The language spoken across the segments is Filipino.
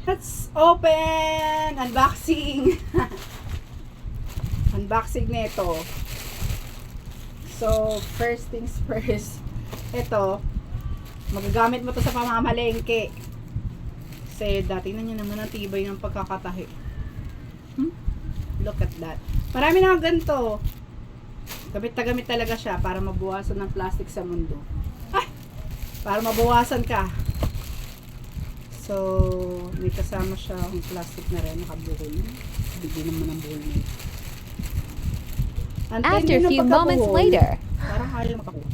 Let's open! Unboxing! Unboxing nito. So, first things first. Ito, magagamit mo to sa pamamalengke. Kasi dati na niya naman ang tibay ng pagkakatahi. Look at that. Marami na ganito. Gamit na gamit talaga siya para mabawasan ng plastic sa mundo. Ay! Para mabawasan ka. So, may kasama siya ang plastic na rin, nakabuhol. Bigyan naman ng buhol niya. After a few moments later. Parang ayaw makakuha.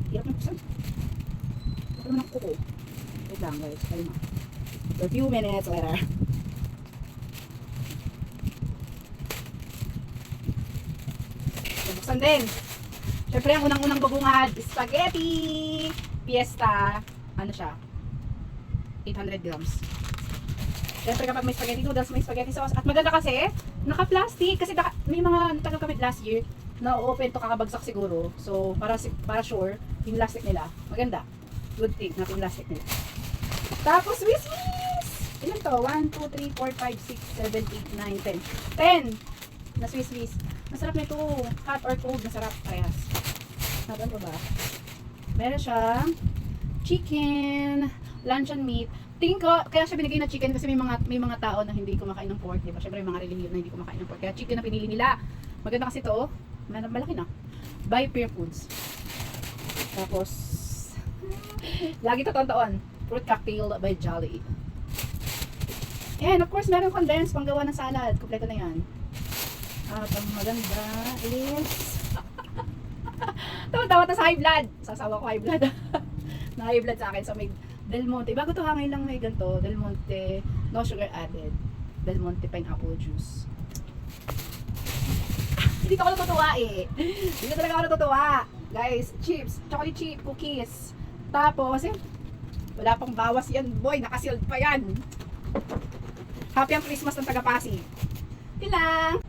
Hirap na buksan. Baka naman ako. Wait lang guys, kalma. A few minutes later. Buksan din. Siyempre, ang unang-unang bubungad, spaghetti! Fiesta. Ano siya? 800 grams. Siyempre kapag may spaghetti noodles, may spaghetti sauce. At maganda kasi, naka-plastic. Kasi may mga tagal kami last year na open to kakabagsak siguro. So, para sure, yung plastic nila. Maganda. Good thing na yung plastic nila. Tapos, Swiss Miss! Ilan to? 1, 2, 3, 4, 5, 6, 7, 8, 9, 10. 10 na Swiss Miss. Masarap nito. Hot or cold, masarap. Parehas. Ano ba ba? Meron siyang chicken, luncheon meat. Tingin ko, kaya siya binigay na chicken kasi may mga tao na hindi kumakain ng pork, di ba? Syempre may mga religion na hindi kumakain ng pork. Kaya chicken na pinili nila. Maganda kasi ito, malaki na. By Pure Foods. Tapos, lagi to taon. Fruit cocktail by Jolly. And of course, meron condensed panggawa ng salad. Kompleto na yan. At ang maganda is tawa-tawa na sa high blood. Sasawa ko high blood. Na high blood sa akin. So may Del Monte. Bago to ha, ngayon lang may ganito. Del Monte, no sugar added. Del Monte pineapple juice. Hindi ako natutuwa eh. Hindi talaga ako natutuwa. Guys, chips, chocolate chip, cookies. Tapos, wala pang bawas yan, boy. Nakasealed pa yan. Happy ang Christmas ng taga-Pasig. Yun lang.